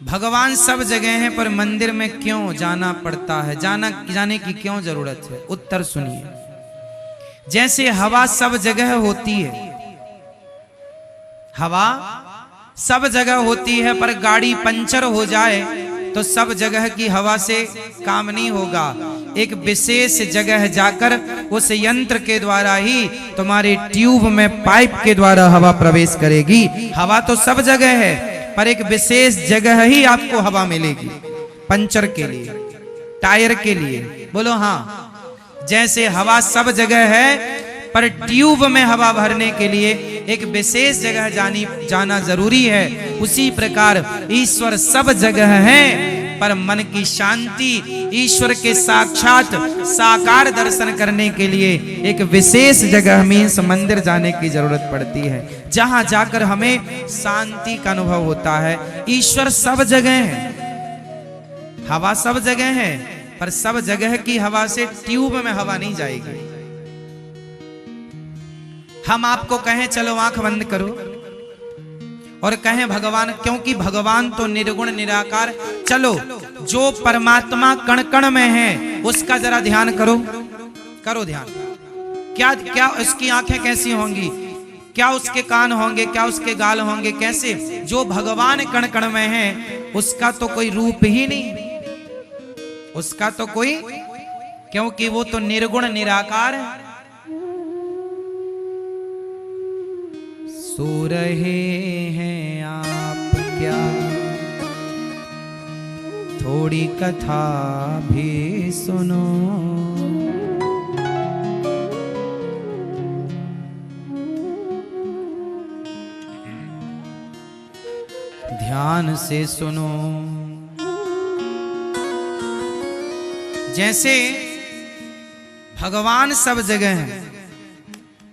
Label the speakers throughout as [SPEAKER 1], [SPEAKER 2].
[SPEAKER 1] भगवान सब जगह हैं पर मंदिर में क्यों जाना पड़ता है, जाने की क्यों जरूरत है? उत्तर सुनिए। जैसे हवा सब जगह होती है, हवा सब जगह होती है, पर गाड़ी पंचर हो जाए तो सब जगह की हवा से काम नहीं होगा। एक विशेष जगह जाकर उस यंत्र के द्वारा ही तुम्हारे ट्यूब में पाइप के द्वारा हवा प्रवेश करेगी। हवा तो सब जगह है, पर एक विशेष जगह ही आपको हवा मिलेगी, पंचर के लिए, टायर के लिए। बोलो हाँ। जैसे हवा सब जगह है, पर ट्यूब में हवा भरने के लिए एक विशेष जगह जाना जरूरी है। उसी प्रकार ईश्वर सब जगह है, पर मन की शांति, ईश्वर के साक्षात साकार दर्शन करने के लिए एक विशेष जगह मीन्स मंदिर जाने की जरूरत पड़ती है, जहां जाकर हमें शांति का अनुभव होता है। ईश्वर सब जगह है, हवा सब जगह है, पर सब जगह की हवा से ट्यूब में हवा नहीं जाएगी। हम आपको कहें चलो आंख बंद करो और कहें भगवान, क्योंकि भगवान तो निर्गुण निराकार, चलो जो परमात्मा कण कण में है उसका जरा ध्यान करो, करो ध्यान। क्या उसकी आंखें कैसी होंगी, क्या उसके कान होंगे, क्या उसके गाल होंगे, कैसे? जो भगवान कण कण में है उसका तो कोई रूप ही नहीं, उसका तो कोई, क्योंकि वो तो निर्गुण निराकार है। सो रहे हैं आप क्या, थोड़ी कथा भी सुनो। ध्यान से सुनो। जैसे भगवान सब जगह है,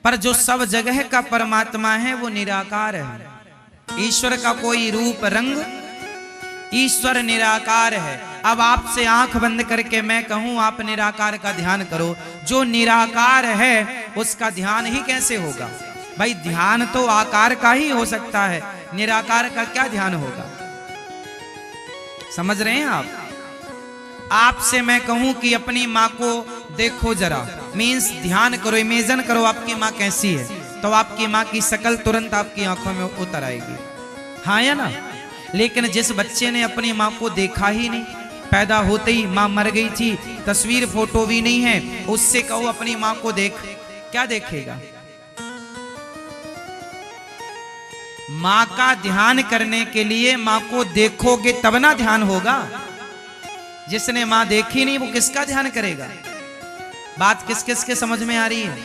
[SPEAKER 1] पर जो सब जगह का परमात्मा है वो निराकार है। ईश्वर का कोई रूप रंग, ईश्वर निराकार है। अब आपसे आंख बंद करके मैं कहूं आप निराकार का ध्यान करो, जो निराकार है उसका ध्यान ही कैसे होगा? भाई ध्यान तो आकार का ही हो सकता है, निराकार का क्या ध्यान होगा? समझ रहे हैं आप? आपसे मैं कहूं कि अपनी माँ को देखो जरा, मीन्स ध्यान करो, इमेजिन करो आपकी माँ कैसी है, तो आपकी माँ की शक्ल तुरंत आपकी आंखों में उतर आएगी, हाँ या ना? लेकिन जिस बच्चे ने अपनी माँ को देखा ही नहीं, पैदा होते ही माँ मर गई थी, तस्वीर फोटो भी नहीं है, उससे कहो अपनी माँ को देख, क्या देखेगा? माँ का ध्यान करने के लिए माँ को देखोगे तब ना ध्यान होगा। जिसने माँ देखी नहीं वो किसका ध्यान करेगा? बात किस किस के समझ में आ रही है?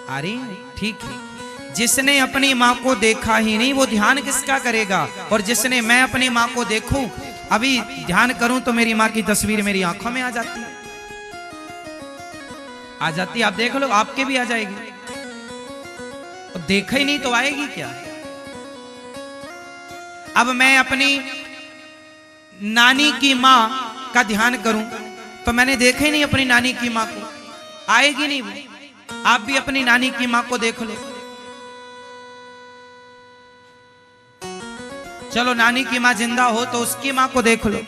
[SPEAKER 1] आ रही है? ठीक है। जिसने अपनी माँ को देखा ही नहीं वो ध्यान किसका करेगा? और जिसने मैं अपनी माँ को देखूं, अभी ध्यान करूं तो मेरी माँ की तस्वीर मेरी आंखों में आ जाती है, आ जाती है। आप देख लो, आपके भी आ जाएगी। तो देखा ही नहीं तो आएगी क्या? अब मैं अपनी नानी की माँ का ध्यान करूं तो मैंने देखा ही नहीं अपनी नानी की माँ को, आएगी नहीं वो। आप भी अपनी नानी की माँ को देख लो। चलो नानी की माँ जिंदा हो तो उसकी माँ को देख लो,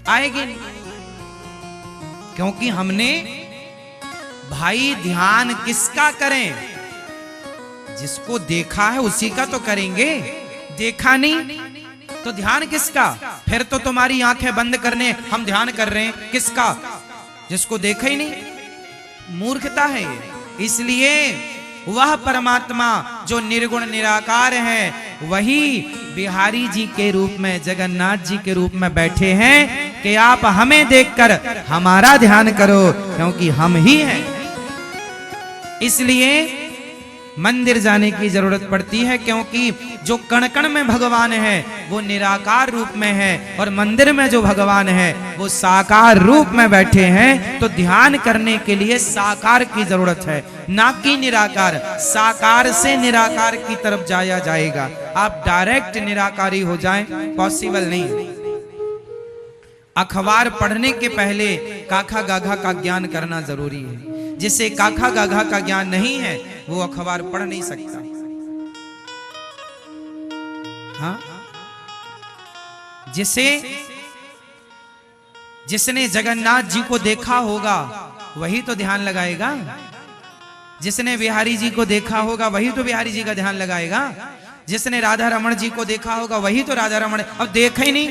[SPEAKER 1] आएगी नहीं। क्योंकि हमने, भाई ध्यान किसका करें? जिसको देखा है उसी का तो करेंगे, देखा नहीं तो ध्यान किसका? फिर तो तुम्हारी आंखें बंद करने हम ध्यान कर रहे हैं, किसका? जिसको देखा ही नहीं। मूर्खता है ये। इसलिए वह परमात्मा जो निर्गुण निराकार है वही बिहारी जी के रूप में, जगन्नाथ जी के रूप में बैठे हैं कि आप हमें देखकर हमारा ध्यान करो, क्योंकि हम ही हैं। इसलिए मंदिर जाने की जरूरत पड़ती है, क्योंकि जो कण कण में भगवान है वो निराकार रूप में है, और मंदिर में जो भगवान है वो साकार रूप में बैठे हैं। तो ध्यान करने के लिए साकार की जरूरत है, ना कि निराकार। साकार से निराकार की तरफ जाया जाएगा, आप डायरेक्ट निराकारी हो जाएं, पॉसिबल नहीं। अखबार पढ़ने के पहले काखा गाघा का ज्ञान करना जरूरी है। जिसे काखा गाघा का ज्ञान नहीं है वो अखबार पढ़ नहीं सकता। हाँ, जिसने जगन्नाथ जी को देखा होगा वही तो ध्यान लगाएगा, जिसने बिहारी जी को देखा होगा वही तो बिहारी जी का ध्यान लगाएगा, जिसने राधा रमण जी को देखा होगा वही तो राधा रमण। अब देखा ही नहीं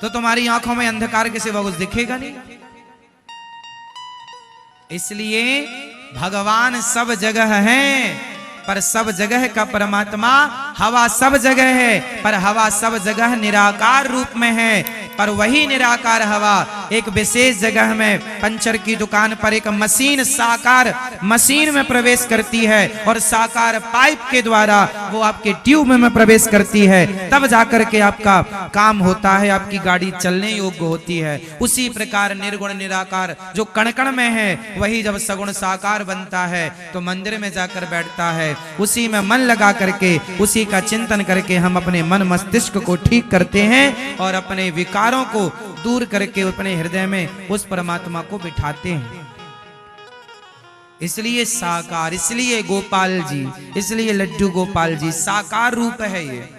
[SPEAKER 1] तो तुम्हारी आंखों में अंधकार के सिवा कुछ दिखेगा नहीं। इसलिए भगवान सब जगह है, पर सब जगह का परमात्मा हवा सब जगह है, पर हवा सब जगह निराकार रूप में है। पर वही निराकार हवा एक विशेष जगह में पंचर की दुकान पर एक मशीन साकार मशीन में प्रवेश करती है और साकार पाइप के द्वारा वो आपके ट्यूब में प्रवेश करती है, तब जाकर के आपका काम होता है, आपकी गाड़ी चलने योग्य होती है। उसी प्रकार निर्गुण निराकार जो कण कण में है वही जब सगुण साकार बनता है तो मंदिर में जाकर बैठता है। उसी में मन लगा करके उसी का चिंतन करके हम अपने मन मस्तिष्क को ठीक करते हैं और अपने विकारों को दूर करके अपने हृदय में उस परमात्मा को बिठाते हैं। इसलिए साकार, इसलिए गोपाल जी, इसलिए लड्डू गोपाल जी साकार रूप है। ये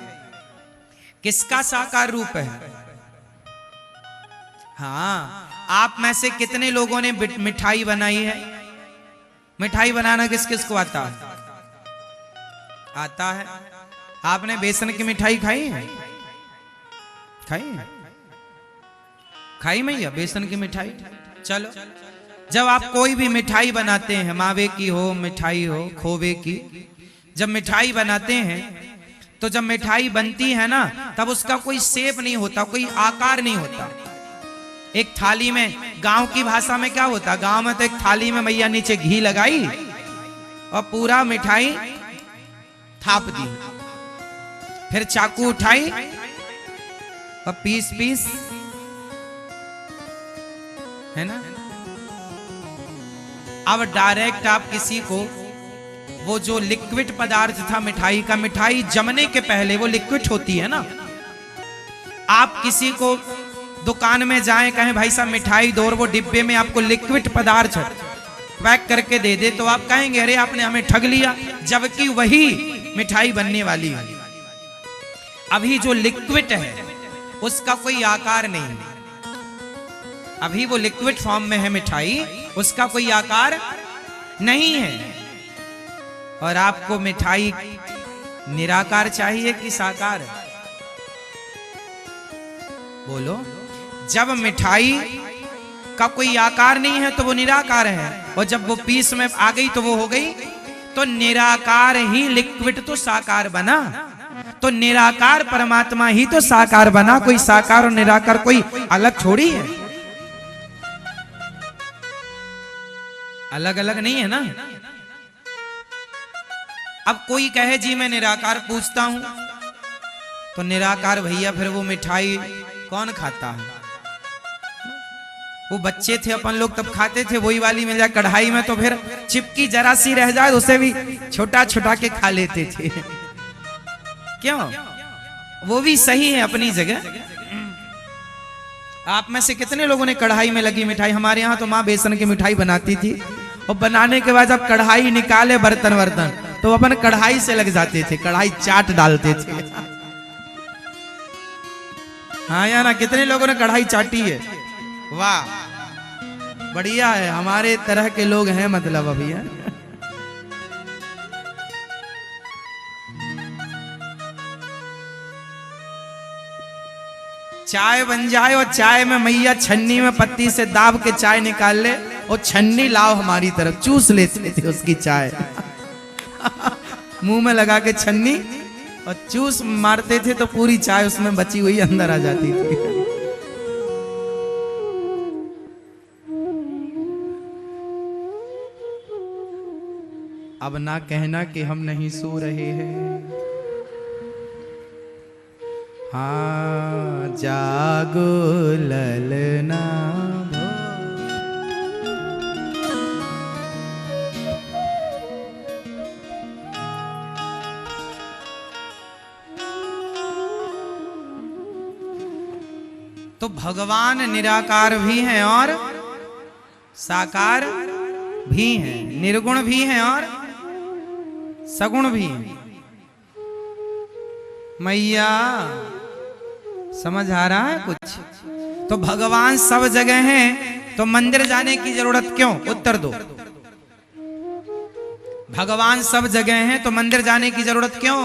[SPEAKER 1] किसका साकार रूप है? हाँ, आप में से कितने लोगों ने मिठाई बनाई है? मिठाई बनाना किस किस को आता है? आता है। आपने बेसन की मिठाई खाई है? खाई मैया बेसन की मिठाई? चलो, जब आप कोई भी मिठाई बनाते हैं, मावे की हो, मिठाई हो, खोवे की, जब मिठाई बनाते हैं तो जब मिठाई बनती है ना तब उसका कोई शेप नहीं होता, कोई आकार नहीं होता। एक थाली में, गांव की भाषा में क्या होता, गांव में तो एक थाली में मैया नीचे घी लगाई और पूरा मिठाई थाप दी, फिर चाकू उठाई और पीस पीस, है ना। अब डायरेक्ट आप किसी को वो जो लिक्विड पदार्थ था मिठाई का, मिठाई जमने के पहले वो लिक्विड होती है ना, आप किसी को दुकान में जाएं, कहें भाई साहब मिठाई दो और वो डिब्बे में आपको लिक्विड पदार्थ पैक करके दे दे तो आप कहेंगे अरे आपने हमें ठग लिया, जबकि वही मिठाई बनने वाली है। अभी जो लिक्विड है उसका कोई आकार नहीं है, अभी वो लिक्विड फॉर्म में है मिठाई, उसका कोई आकार नहीं है। और आपको मिठाई निराकार चाहिए कि साकार? बोलो। जब मिठाई का कोई आकार नहीं है तो वो निराकार है, और जब वो पीस में आ गई तो वो हो गई, तो निराकार ही लिक्विड तो साकार बना, तो निराकार परमात्मा ही तो साकार बना। कोई साकार और निराकार कोई अलग थोड़ी है, अलग अलग नहीं है ना। अब कोई कहे जी मैं निराकार पूछता हूं, तो निराकार भैया फिर वो मिठाई कौन खाता है? वो बच्चे थे अपन लोग तब खाते थे, वही वाली मिल जाए कढ़ाई में तो फिर चिपकी जरा सी रह जाए उसे भी छोटा छोटा के खा लेते थे। क्यों? वो भी सही है अपनी जगह। आप में से कितने लोगों ने कढ़ाई में लगी मिठाई? हमारे यहाँ तो माँ बेसन की मिठाई बनाती थी, और बनाने के बाद जब कढ़ाई निकाले बर्तन वर्तन तो अपन कढ़ाई से लग जाते थे, कढ़ाई चाट डालते थे। हाँ या ना, कितने लोगों ने कढ़ाई चाटी है? वाह, बढ़िया है, हमारे तरह के लोग हैं मतलब अभी है। चाय बन जाए और चाय में मैया छन्नी में पत्ती से दाब के चाय निकाल ले, और छन्नी लाओ हमारी तरफ, चूस लेते थे उसकी चाय। मुंह में लगा के छन्नी और चूस मारते थे तो पूरी चाय उसमें बची हुई अंदर आ जाती थी। अब ना कहना कि हम नहीं सो रहे हैं। हाँ जागो ललना भो। तो भगवान निराकार भी हैं और साकार भी हैं, निर्गुण भी हैं और सगुण भी हैं। मैया समझ आ रहा है कुछ? तो भगवान सब जगह हैं, तो मंदिर जाने की जरूरत क्यों? उत्तर दो। भगवान सब जगह हैं तो मंदिर जाने की जरूरत क्यों?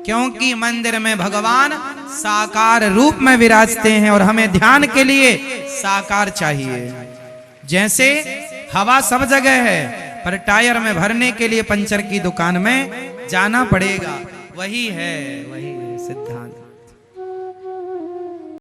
[SPEAKER 1] क्योंकि मंदिर में भगवान साकार रूप में विराजते हैं और हमें ध्यान के लिए साकार चाहिए। जैसे हवा सब जगह है, पर टायर में भरने के लिए पंचर की दुकान में जाना पड़ेगा। वही है सिद्धांत।